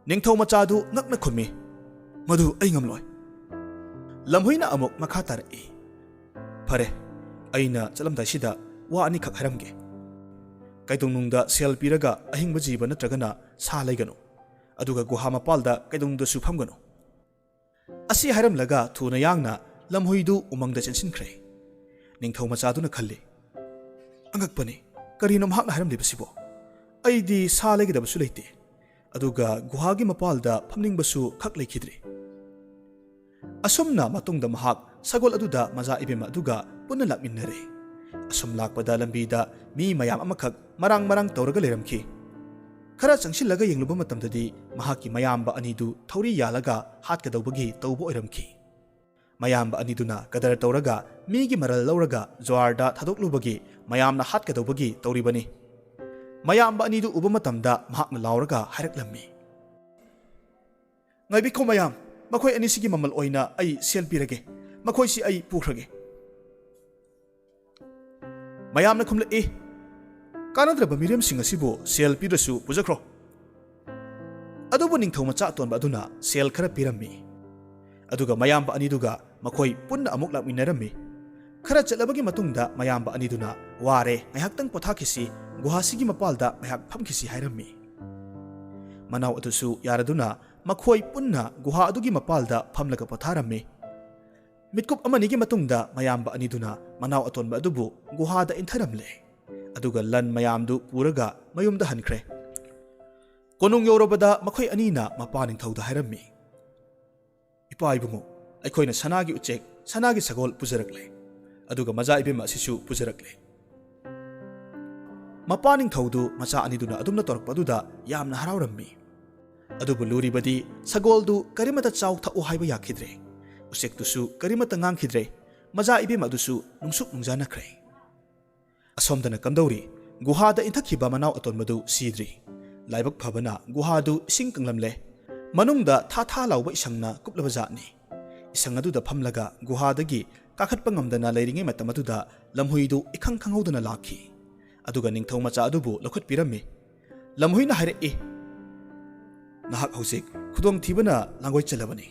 ꯅꯤꯡꯊꯧ ꯃꯆꯥꯗꯨ ꯉꯛꯅ ꯈꯨꯝꯃꯤ ꯃꯗꯨ ꯑꯩ ꯉꯝꯂꯣꯏ ꯂꯝꯍꯨꯏꯅ ꯑꯃꯨꯛ ꯃꯈꯥ ꯇꯥꯔꯛꯏ ꯐꯔꯦ ꯑꯩꯅ ꯆꯠꯂꯝꯗꯥꯏꯁꯤꯗ ꯋꯥ ꯑꯅꯤꯈꯛ ꯍꯥꯏꯔꯝꯒꯦ ꯀꯩꯗꯧꯅꯨꯡꯗ ꯁꯦꯜ ꯄꯤꯔꯒ ꯑꯍꯤꯡꯕ ꯖꯤꯕ ꯅꯠꯇ꯭ꯔꯒꯅ ꯁꯥ ꯂꯩꯒꯅꯨ ꯑꯗꯨꯒ ꯒꯨꯍꯥ ꯃꯄꯥꯜꯗ ꯀꯩꯗꯧꯅꯨꯡꯗꯁꯨ ꯐꯝꯒꯅꯨ ꯑꯁꯤ ꯍꯥꯏꯔꯝꯂꯒ ꯊꯨꯅ ꯌꯥꯡꯅ ꯂꯝꯍꯨꯏꯗꯨ ꯎꯃꯪꯗ ꯆꯦꯟꯁꯤꯟꯈ꯭ꯔꯦ ꯅꯤꯡꯊꯧ ꯃꯆꯥꯗꯨꯅ ꯈꯜꯂꯤ ꯑꯉꯛꯄꯅꯤ ꯀꯔꯤꯅꯣ ꯃꯍꯥꯛꯅ ꯍꯥꯏꯔꯝꯂꯤꯕꯁꯤꯕꯣ ꯑꯩꯗꯤ ꯁꯥ ꯂꯩꯒꯗꯕꯁꯨ ꯂꯩꯇꯦ ꯑꯗꯨꯒ ꯒꯨꯍꯥꯒꯤ ꯃꯄꯥꯜꯗ ꯐꯝꯅꯤꯡꯕꯁꯨ ꯈꯛ ꯂꯩꯈꯤꯗ꯭ꯔꯦ ꯑꯁꯨꯝꯅ ꯃꯇꯨꯡꯗ ꯃꯍꯥꯛ ꯁꯒꯣꯜ ꯑꯗꯨꯗ ꯃꯆꯥ ꯏꯕꯦꯝ ꯑꯗꯨꯒ ꯄꯨꯟꯅ ꯂꯥꯛꯃꯤꯟꯅꯔꯦ ꯑꯁꯨꯝ ꯂꯥꯛꯄꯗ ꯂꯝꯕꯤꯗ ꯃꯤ ꯃꯌꯥꯝ ꯑꯃꯈꯛ ꯃꯔꯥꯡ ꯃꯔꯥꯡ ꯇꯧꯔꯒ ꯂꯩꯔꯝꯈꯤ ꯈꯔ ꯆꯪꯁꯤꯜꯂꯒ ꯌꯦꯡꯂꯨꯕ ꯃꯇꯝꯗꯗꯤ ꯃꯍꯥꯛꯀꯤ ꯃꯌꯥꯝꯕ ꯑꯅꯤꯗꯨ ꯊꯧꯔꯤ ꯌꯥꯜꯂꯒ ꯍꯥꯠꯀꯗꯧꯕꯒꯤ ꯇꯧꯕ ꯑꯣꯏꯔꯝꯈꯤ ꯃꯌꯥꯝꯕ ꯑꯅꯤꯗꯨꯅ ꯀꯗꯔ ꯇꯧꯔꯒ ꯃꯤꯒꯤ ꯃꯔꯜ ꯂꯧꯔꯒ ꯖ꯭ꯋꯥꯔꯗ ꯊꯥꯗꯣꯛꯂꯨꯕꯒꯤ ꯃꯌꯥꯝꯅ ꯍꯥꯠꯀꯗꯧꯕꯒꯤ ꯇꯧꯔꯤꯕꯅꯤ ꯃꯌꯥꯝꯕ ꯑꯅꯤꯗꯨ ꯎꯕ ꯃꯇꯝꯗ ꯃꯍꯥꯛꯅ ꯂꯥꯎꯔꯒ ꯍꯥꯏꯔꯛꯂꯝꯃꯤ ꯉꯥꯏꯕꯤꯈꯣ ꯃꯌꯥꯝ ꯃꯈꯣꯏ ꯑꯅꯤꯁꯤꯒꯤ ꯃꯃꯜ ꯑꯣꯏꯅ ꯑꯩ ꯁꯦꯜ ꯄꯤꯔꯒꯦ ꯃꯈꯣꯏꯁꯤ ꯑꯩ ꯄꯨꯈ꯭ꯔꯒꯦ ꯃꯌꯥꯝꯅ ꯈꯨꯝꯂꯛꯏ ꯀꯥꯟꯅꯗ꯭ꯔꯕ ꯃꯤꯔꯦꯝꯁꯤꯡ ꯑꯁꯤꯕꯨ ꯁꯦꯜ ꯄꯤꯔꯁꯨ ꯄꯨꯖꯈ꯭ꯔꯣ ꯑꯗꯨꯕꯨ ꯅꯤꯡꯊꯧ ꯃꯆꯥ ꯑꯇꯣꯟꯕ ꯑꯗꯨꯅ ꯁꯦꯜ ꯈꯔ ꯄꯤꯔꯝꯃꯤ ꯑꯗꯨꯒ ꯃꯌꯥꯝꯕ ꯑꯅꯤꯗꯨꯒ ꯃꯈꯣꯏ ꯄꯨꯟꯅ ꯑꯃꯨꯛ ꯂꯥꯛꯃꯤꯟꯅꯔꯝꯃꯤ ꯈꯔ ꯆꯠꯂꯕꯒꯤ ꯃꯇꯨꯡꯗ ꯃꯌꯥꯝꯕ ꯑꯅꯤꯗꯨꯅ ꯋꯥꯔꯦ ꯉꯥꯏꯍꯥꯛꯇꯪ ꯄꯣꯊꯥꯈꯤꯁꯤ ꯒꯨꯍꯥꯁꯤꯒꯤ ꯃꯄꯥꯜꯗ ꯉꯥꯏꯍꯥꯛ ꯐꯝꯈꯤꯁꯤ ꯍꯥꯏꯔꯝꯃꯤ ꯃꯅꯥꯎ ꯑꯗꯨꯁꯨ ꯌꯥꯔꯗꯨꯅ ꯃꯈꯣꯏ ꯄꯨꯟꯅ ꯒꯨꯍꯥ ꯑꯗꯨꯒꯤ ꯃꯄꯥꯜꯗ ꯐꯝꯂꯒ ꯄꯣꯊꯥꯔꯝꯃꯤ ꯃꯤꯠꯀꯨꯞ ꯑꯃꯅꯤꯒꯤ ꯃꯇꯨꯡꯗ ꯃꯌꯥꯝꯕ ꯑꯅꯤꯗꯨꯅ ꯃꯅꯥꯎ ꯑꯇꯣꯟꯕ ꯑꯗꯨꯕꯨ ꯒꯨꯍꯥꯗ ꯏꯟꯊꯔꯝꯂꯦ ꯑꯗꯨꯒ ꯂꯟ ꯃꯌꯥꯝꯗꯨ ꯄꯨꯔꯒ ꯃꯌꯨꯝꯗ ꯍꯟꯈ꯭ꯔꯦ ꯀꯣꯅꯨꯡ ꯌꯧꯔꯕꯗ ꯃꯈꯣꯏ ꯑꯅꯤꯅ ꯃꯄꯥ ꯅꯤꯡꯊꯧꯗ ꯍꯥꯏꯔꯝꯃꯤ ꯏꯄꯥ ꯏꯕꯨꯡꯉꯣ ꯑꯩꯈꯣꯏꯅ ꯁꯅꯥꯒꯤ ꯎꯆꯦꯛ ꯁꯅꯥꯒꯤ ꯁꯒꯣꯜ ꯄꯨꯖꯔꯛꯂꯦ ꯑꯗꯨꯒ ꯃꯆꯥ ꯏꯕꯦꯝ ꯑꯁꯤꯁꯨ ꯄꯨꯖꯔꯛꯂꯦ ꯃꯄꯥ ꯅꯤꯡꯊꯧꯗꯨ ꯃꯆꯥ ꯑꯅꯤꯗꯨꯅ ꯑꯗꯨꯝꯅ ꯇꯧꯔꯛꯄꯗꯨꯗ ꯌꯥꯝꯅ ꯍꯔꯥꯎꯔꯝꯃꯤ ꯑꯗꯨꯕꯨ ꯂꯨꯔꯤꯕꯗꯤ ꯁꯒꯣꯜꯗꯨ ꯀꯔꯤꯃꯇ ꯆꯥꯎ ꯊꯛꯎ ꯍꯥꯏꯕ ꯌꯥꯈꯤꯗ꯭ꯔꯦ ꯎꯆꯦꯛꯇꯨꯁꯨ ꯀꯔꯤꯃꯇ ꯉꯥꯡꯈꯤꯗ꯭ꯔꯦ ꯃꯆꯥ ꯏꯕꯦꯝ ꯑꯗꯨꯁꯨ ꯅꯨꯡꯁꯨꯛ ꯅꯨꯡꯖꯥꯅꯈ꯭ꯔꯦ ꯑꯁꯣꯝꯗꯅ ꯀꯝꯗꯧꯔꯤ ꯒꯨꯍꯥꯗ ꯏꯟꯊꯈꯤꯕ ꯃꯅꯥꯎ ꯑꯇꯣꯟꯕꯗꯨ ꯁꯤꯗ꯭ꯔꯤ ꯂꯥꯏꯕꯛ ꯐꯕꯅ ꯒꯨꯍꯥꯗꯨ ꯏꯁꯤꯡ ꯀꯪꯂꯝꯂꯦ ꯃꯅꯨꯡꯗ ꯊꯥ ꯊꯥ ꯂꯥꯎꯕ ꯏꯁꯪꯅ ꯀꯨꯞꯂꯕ ꯖꯥꯠꯅꯤ ꯏꯁꯪ ꯑꯗꯨꯗ ꯐꯝꯂꯒ ꯒꯨꯍꯥꯗꯒꯤ ꯀꯥꯈꯠꯄ ꯉꯝꯗꯅ ꯂꯩꯔꯤꯉꯩ ꯃꯇꯝ ꯑꯗꯨꯗ ꯂꯝꯍꯨꯏꯗꯨ ꯏꯈꯪ ꯈꯪꯍꯧꯗꯅ ꯂꯥꯛꯈꯤ ꯑꯗꯨꯒ ꯅꯤꯡꯊꯧ ꯃꯆꯥ ꯑꯗꯨꯕꯨ ꯂꯧꯈꯠꯄꯤꯔꯝꯃꯤ ꯂꯝꯍꯨꯏꯅ ꯍꯥꯏꯔꯛꯏ ꯅꯍꯥꯛ ꯍꯧꯖꯤꯛ ꯈꯨꯗꯣꯡꯊꯤꯕꯅ ꯂꯥꯡꯒꯣꯏ ꯆꯜꯂꯕꯅꯤ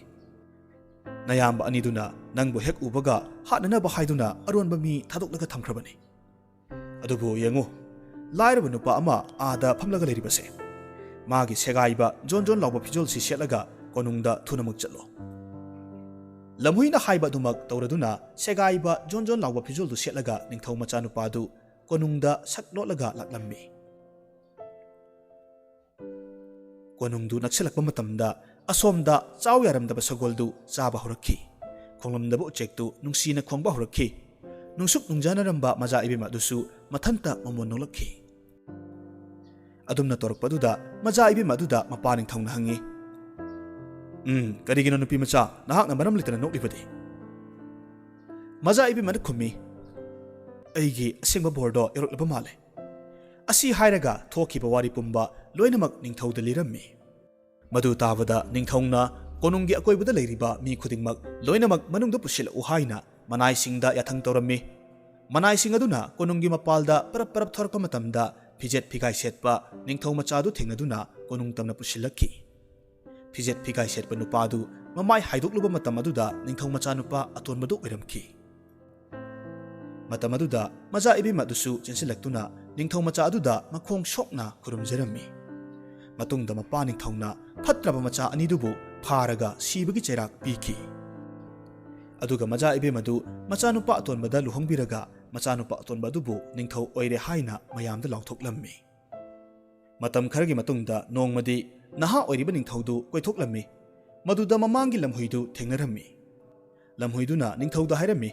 ꯅꯌꯥꯝꯕ ꯑꯅꯤꯗꯨꯅ ꯅꯪꯕꯨ ꯍꯦꯛ ꯎꯕꯒ ꯍꯥꯠꯅꯅꯕ ꯍꯥꯏꯗꯨꯅ ꯑꯔꯣꯟꯕ ꯃꯤ ꯊꯥꯗꯣꯛꯂꯒ ꯊꯝꯈ꯭ꯔꯕꯅꯤ ꯑꯗꯨꯕꯨ ꯌꯦꯡꯉꯨ ꯂꯥꯏꯔꯕ ꯅꯨꯄꯥ ꯑꯃ ꯑꯥꯗ ꯐꯝꯂꯒ ꯂꯩꯔꯤꯕꯁꯦ ꯃꯥꯒꯤ ꯁꯦꯒꯥꯏꯕ ꯖꯣꯟ ꯖꯣꯟ ꯂꯥꯎꯕ ꯐꯤꯖꯣꯜꯁꯤ ꯁꯦꯠꯂꯒ ꯀꯣꯅꯨꯡꯗ ꯊꯨꯅꯃꯛ ꯆꯠꯂꯣ ꯂꯝꯍꯨꯏꯅ ꯍꯥꯏꯕ ꯑꯗꯨꯃꯛ ꯇꯧꯔꯗꯨꯅ ꯁꯦꯒꯥꯏꯕ ꯖꯣꯟ ꯖꯣꯟ ꯂꯥꯎꯕ ꯐꯤꯖꯣꯜꯗꯨ ꯁꯦꯠꯂꯒ ꯅꯤꯡꯊꯧ ꯃꯆꯥꯅꯨꯄꯥꯗꯨ ꯀꯣꯅꯨꯡꯗ ꯁꯛ ꯂꯣꯠꯂꯒ ꯂꯥꯛꯂꯝꯃꯤ ꯀꯣꯅꯨꯡꯗꯨ ꯅꯛꯁꯤꯜꯂꯛꯄ ꯃꯇꯝꯗ ꯑꯁꯣꯝꯗ ꯆꯥꯎ ꯌꯥꯔꯝꯗꯕ ꯁꯒꯣꯜꯗꯨ ꯆꯥꯕ ꯍꯧꯔꯛꯈꯤ ꯈꯣꯡꯂꯝꯗꯕ ꯎꯆꯦꯛꯇꯨ ꯅꯨꯡꯁꯤꯅ ꯈꯣꯡꯕ ꯍꯧꯔꯛꯈꯤ ꯅꯨꯡꯁꯨꯛ ꯅꯨꯡꯖꯥꯅꯔꯝꯕ ꯃꯆꯥ ꯏꯕꯦꯝ ꯑꯗꯨꯁꯨ ꯃꯊꯟꯇ ꯃꯃꯣꯟ ꯅꯣꯛꯂꯛꯈꯤ ꯑꯗꯨꯝꯅ ꯇꯧꯔꯛꯄꯗꯨꯗ ꯃꯆꯥ ꯏꯕꯦꯝ ꯑꯗꯨꯗ ꯃꯄꯥ ꯅꯤꯡꯊꯧꯅ ꯍꯪꯉꯤ ꯀꯔꯤꯒꯤꯅꯣ ꯅꯨꯄꯤ ꯃꯆꯥ ꯅꯍꯥꯛꯅ ꯃꯔꯝ ꯂꯩꯇꯅ ꯅꯣꯛꯂꯤꯕꯗꯤ ꯃꯆꯥ ꯏꯕꯦꯝꯅ ꯈꯨꯝꯃꯤ ꯑꯩꯒꯤ ꯑꯁꯦꯡꯕ ꯕꯣꯔꯗꯣ ꯌꯧꯔꯛꯂꯕ ꯃꯥꯜꯂꯦ ꯑꯁꯤ ꯍꯥꯏꯔꯒ ꯊꯣꯛꯈꯤꯕ ꯋꯥꯔꯤ ꯄꯨꯝꯕ ꯂꯣꯏꯅꯃꯛ ꯅꯤꯡꯊꯧꯗ ꯂꯤꯔꯝꯃꯤ ꯃꯗꯨ ꯇꯥꯕꯗ ꯅꯤꯡꯊꯧꯅ ꯀꯣꯅꯨꯡꯒꯤ ꯑꯀꯣꯏꯕꯗ ꯂꯩꯔꯤꯕ ꯃꯤ ꯈꯨꯗꯤꯡꯃꯛ ꯂꯣꯏꯅꯃꯛ ꯃꯅꯨꯡꯗ ꯄꯨꯁꯤꯜꯂꯛꯎ ꯍꯥꯏꯅ ꯃꯅꯥꯏꯁꯤꯡꯗ ꯌꯥꯊꯪ ꯇꯧꯔꯝꯃꯤ ꯃꯅꯥꯏꯁꯤꯡ ꯑꯗꯨꯅ ꯀꯣꯅꯨꯡꯒꯤ ꯃꯄꯥꯜꯗ ꯄꯔꯞ ꯄꯔꯞ ꯊꯧꯔꯛꯄ ꯃꯇꯝꯗ ꯐꯤꯖꯦꯠ ꯐꯤꯒꯥꯏ ꯁꯦꯠꯄ ꯅꯤꯡꯊꯧ ꯃꯆꯥꯗꯨ ꯊꯦꯡꯅꯗꯨꯅ ꯀꯣꯅꯨꯡ ꯇꯝꯅ ꯄꯨꯁꯤꯜꯂꯛꯈꯤ꯫ ꯐꯤꯖꯦꯠ ꯐꯤꯒꯥꯏ ꯁꯦꯠꯄ ꯅꯨꯄꯥꯗꯨ ꯃꯃꯥꯏ ꯍꯥꯏꯗꯣꯛꯂꯨꯕ ꯃꯇꯝ ꯑꯗꯨꯗ ꯅꯤꯡꯊꯧ ꯃꯆꯥ ꯅꯨꯄꯥ ꯑꯇꯣꯟꯕꯗꯨ ꯑꯣꯏꯔꯝꯈꯤ꯫ ꯃꯇꯝ ꯑꯗꯨꯗ ꯃꯆꯥ ꯏꯕꯦꯝꯃ ꯑꯗꯨꯁꯨ ꯆꯦꯟꯁꯤꯜꯂꯛꯇꯨꯅ ꯅꯤꯡꯊꯧ ꯃꯆꯥ ꯑꯗꯨꯗ ꯃꯈꯣꯡ ꯁꯣꯛꯅ ꯈꯨꯔꯨꯝꯖꯔꯝꯃꯤ꯫ ꯃꯇꯨꯡꯗ ꯃꯄꯥ ꯅꯤꯡꯊꯧꯅ ꯐꯠꯇ꯭ꯔꯕ ꯃꯆꯥ ꯑꯅꯤꯗꯨꯕꯨ ꯐꯥꯔꯒ ꯁꯤꯕꯒꯤ ꯆꯩꯔꯥꯛ ꯄꯤꯈꯤ꯫ ꯑꯗꯨꯒ ꯃꯆꯥ ꯏꯕꯦꯝꯃꯗꯨ ꯃꯆꯥꯅꯨꯄꯥ ꯑꯇꯣꯟꯕꯗ ꯂꯨꯍꯣꯡꯕꯤꯔꯒ ꯃꯆꯥꯅꯨꯄꯥ ꯑꯇꯣꯟꯕ ꯑꯗꯨꯕꯨ ꯅꯤꯡꯊꯧ ꯑꯣꯏꯔꯦ ꯍꯥꯏꯅ ꯃꯌꯥꯝꯗ ꯂꯥꯎꯊꯣꯛꯂꯝꯃꯤ꯫ ꯃꯇꯝ ꯈꯔꯒꯤ ꯃꯇꯨꯡꯗ ꯅꯣꯡꯃꯗꯤ ꯅꯍꯥ ꯑꯣꯏꯔꯤꯕ ꯅꯤꯡꯊꯧꯗꯨ ꯀꯣꯏꯊꯣꯛꯂꯝꯃꯤ꯫ ꯃꯗꯨꯗ ꯃꯃꯥꯡꯒꯤ ꯂꯝꯍꯨꯏꯗꯨ ꯊꯦꯡꯅꯔꯝꯃꯤ꯫ ꯂꯝꯍꯨꯏꯗꯨꯅ ꯅꯤꯡꯊꯧꯗ ꯍꯥꯏꯔꯝꯃꯤ,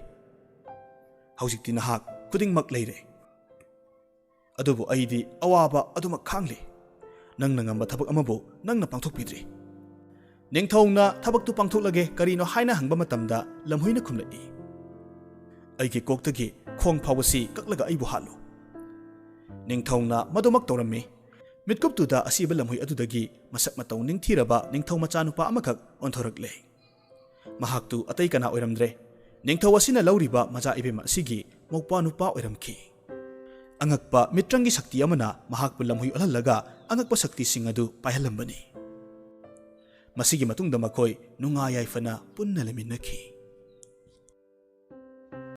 "ꯍꯧꯖꯤꯛꯇꯤ ꯅꯍꯥꯛ ꯈꯨꯗꯤꯡꯃꯛ ꯂꯩꯔꯦ, ꯑꯗꯨꯕꯨ ꯑꯩꯗꯤ ꯑꯋꯥꯕ ꯑꯗꯨꯃꯛ ꯈꯥꯡꯂꯤ꯫ ꯅꯪꯅ ꯉꯝꯕ ꯊꯕꯛ ꯑꯃꯕꯨ ꯅꯪꯅ ꯄꯥꯡꯊꯣꯛꯄꯤꯗ꯭ꯔꯤ"꯫ ꯅꯤꯡꯊꯧꯅ ꯊꯕꯛꯇꯨ ꯄꯥꯡꯊꯣꯛꯂꯒꯦ ꯀꯔꯤꯅꯣ ꯍꯥꯏꯅ ꯍꯪꯕ ꯃꯇꯝꯗ ꯂꯝꯍꯨꯏꯅ ꯈꯨꯝꯂꯛꯏ, "ꯑꯩꯒꯤ ꯀꯣꯛꯇꯒꯤ ꯈꯣꯡ ꯐꯥꯎꯕꯁꯤ ꯀꯛꯂꯒ ꯑꯩꯕꯨ ꯍꯥꯠꯂꯨ"꯫ ꯅꯤꯡꯊꯧꯅ ꯃꯗꯨꯃꯛ ꯇꯧꯔꯝꯃꯤ꯫ ꯃꯤꯠꯀꯨꯞꯇꯨꯗ ꯑꯁꯤꯕ ꯂꯝꯍꯨꯏ ꯑꯗꯨꯗꯒꯤ ꯃꯁꯛ ꯃꯇꯧ ꯅꯤꯡꯊꯤꯔꯕ ꯅꯤꯡꯊꯧ ꯃꯆꯥꯅꯨꯄꯥ ꯑꯃꯈꯛ ꯑꯣꯟꯊꯣꯔꯛꯂꯦ꯫ ꯃꯍꯥꯛꯇꯨ ꯑꯇꯩ ꯀꯅꯥ ꯑꯣꯏꯔꯝꯗ꯭ꯔꯦ, ꯅꯤꯡꯊꯧ ꯑꯁꯤꯅ ꯂꯧꯔꯤꯕ ꯃꯆꯥ ꯏꯕꯦꯝ ꯑꯁꯤꯒꯤ ꯃꯧꯄꯥꯅꯨꯄꯥ ꯑꯣꯏꯔꯝꯈꯤ꯫ ꯑꯉꯛꯄ ꯃꯤꯇ꯭ꯔꯪꯒꯤ ꯁꯛꯇꯤ ꯑꯃꯅ ꯃꯍꯥꯛꯄꯨ ꯂꯝꯍꯨꯏ ꯑꯣꯜꯍꯜꯂꯒ ꯑꯉꯛꯄ ꯁꯛꯇꯤꯁꯤꯡ ꯑꯗꯨ ꯄꯥꯏꯍꯜꯂꯝꯕꯅꯤ꯫ ꯃꯁꯤꯒꯤ ꯃꯇꯨꯡꯗ ꯃꯈꯣꯏ ꯅꯨꯡꯉꯥꯏ ꯌꯥꯏꯐꯅ ꯄꯨꯟꯅ ꯂꯩꯃꯤꯟꯅꯈꯤ꯫